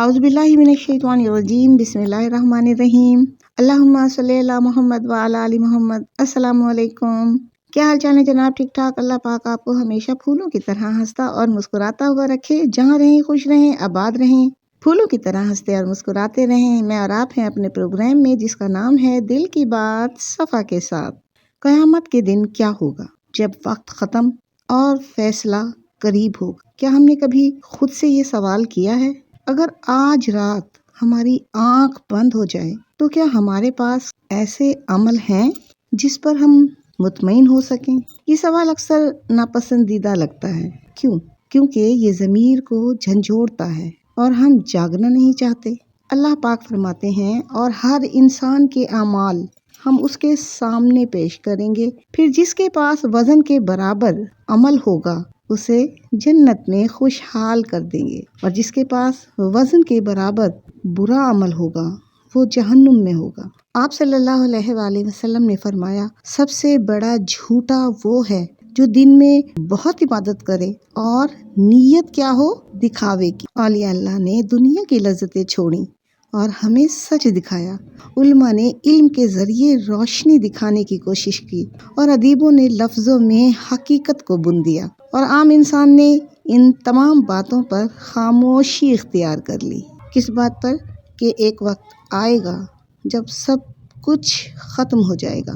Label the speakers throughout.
Speaker 1: اعوذ باللہ من الشیطان الرجیم، بسم اللہ الرحمن الرحیم، اللہم صلی علی محمد وعلی آل محمد۔ السلام علیکم، کیا حال چال ہے جناب؟ ٹھیک ٹھاک۔ اللہ پاک آپ کو ہمیشہ پھولوں کی طرح ہنستا اور مسکراتا ہوا رکھے، جہاں رہیں خوش رہیں، آباد رہیں، پھولوں کی طرح ہنستے اور مسکراتے رہیں۔ میں اور آپ ہیں اپنے پروگرام میں جس کا نام ہے دل کی بات صفا کے ساتھ۔ قیامت کے دن کیا ہوگا جب وقت ختم اور فیصلہ قریب ہوگا؟ کیا ہم نے کبھی خود سے یہ سوال کیا ہے؟ اگر آج رات ہماری آنکھ بند ہو جائے تو کیا ہمارے پاس ایسے عمل ہیں جس پر ہم مطمئن ہو سکیں؟ یہ سوال اکثر ناپسندیدہ لگتا ہے۔ کیونکہ یہ ضمیر کو جھنجھوڑتا ہے اور ہم جاگنا نہیں چاہتے۔ اللہ پاک فرماتے ہیں، اور ہر انسان کے اعمال ہم اس کے سامنے پیش کریں گے، پھر جس کے پاس وزن کے برابر عمل ہوگا اسے جنت میں خوشحال کر دیں گے، اور جس کے پاس وزن کے برابر برا عمل ہوگا وہ جہنم میں ہوگا۔ آپ صلی اللہ علیہ وآلہ وسلم نے فرمایا، سب سے بڑا جھوٹا وہ ہے جو دن میں بہت عبادت کرے اور نیت کیا ہو؟ دکھاوے کی۔ اولیاء اللہ نے دنیا کی لذتیں چھوڑیں اور ہمیں سچ دکھایا۔ علماء نے علم کے ذریعے روشنی دکھانے کی کوشش کی، اور ادیبوں نے لفظوں میں حقیقت کو بن دیا، اور عام انسان نے ان تمام باتوں پر خاموشی اختیار کر لی۔ کس بات پر؟ کہ ایک وقت آئے گا جب سب کچھ ختم ہو جائے گا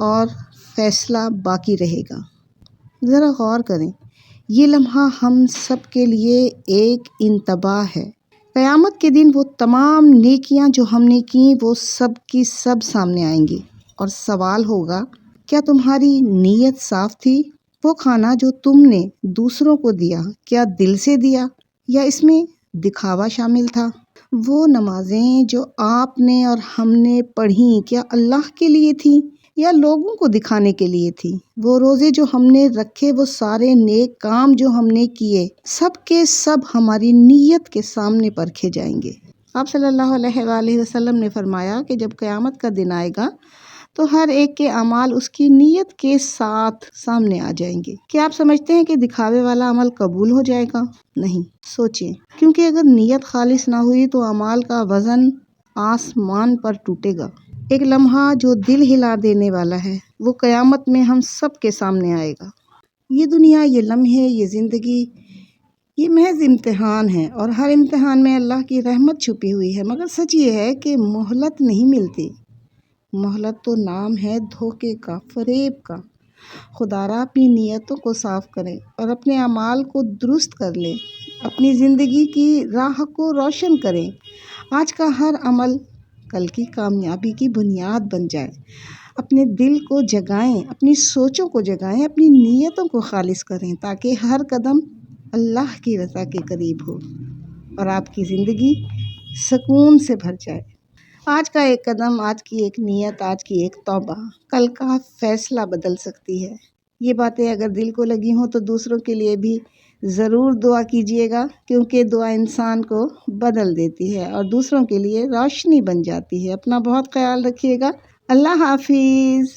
Speaker 1: اور فیصلہ باقی رہے گا۔ ذرا غور کریں، یہ لمحہ ہم سب کے لیے ایک انتباہ ہے۔ قیامت کے دن وہ تمام نیکیاں جو ہم نے کیں وہ سب کی سب سامنے آئیں گی، اور سوال ہوگا، کیا تمہاری نیت صاف تھی؟ وہ کھانا جو تم نے دوسروں کو دیا کیا دل سے دیا یا اس میں دکھاوا شامل تھا؟ وہ نمازیں جو آپ نے اور ہم نے پڑھیں کیا اللہ کے لیے تھیں یا لوگوں کو دکھانے کے لیے تھی؟ وہ روزے جو ہم نے رکھے، وہ سارے نیک کام جو ہم نے کیے، سب کے سب ہماری نیت کے سامنے پرکھے جائیں گے۔ آپ صلی اللہ علیہ وآلہ وسلم نے فرمایا کہ جب قیامت کا دن آئے گا تو ہر ایک کے اعمال اس کی نیت کے ساتھ سامنے آ جائیں گے۔ کیا آپ سمجھتے ہیں کہ دکھاوے والا عمل قبول ہو جائے گا؟ نہیں، سوچیں، کیونکہ اگر نیت خالص نہ ہوئی تو اعمال کا وزن آسمان پر ٹوٹے گا۔ ایک لمحہ جو دل ہلا دینے والا ہے وہ قیامت میں ہم سب کے سامنے آئے گا۔ یہ دنیا، یہ لمحے، یہ زندگی، یہ محض امتحان ہے، اور ہر امتحان میں اللہ کی رحمت چھپی ہوئی ہے، مگر سچ یہ ہے کہ مہلت نہیں ملتی۔ مہلت تو نام ہے دھوکے کا، فریب کا۔ خدا را اپنی نیتوں کو صاف کریں اور اپنے اعمال کو درست کر لیں، اپنی زندگی کی راہ کو روشن کریں۔ آج کا ہر عمل کل کی کامیابی کی بنیاد بن جائے۔ اپنے دل کو جگائیں، اپنی سوچوں کو جگائیں، اپنی نیتوں کو خالص کریں، تاکہ ہر قدم اللہ کی رضا کے قریب ہو اور آپ کی زندگی سکون سے بھر جائے۔ آج کا ایک قدم، آج کی ایک نیت، آج کی ایک توبہ کل کا فیصلہ بدل سکتی ہے۔ یہ باتیں اگر دل کو لگی ہوں تو دوسروں کے لیے بھی ضرور دعا کیجیے گا، کیونکہ دعا انسان کو بدل دیتی ہے اور دوسروں کے لیے روشنی بن جاتی ہے۔ اپنا بہت خیال رکھیے گا۔ اللہ حافظ۔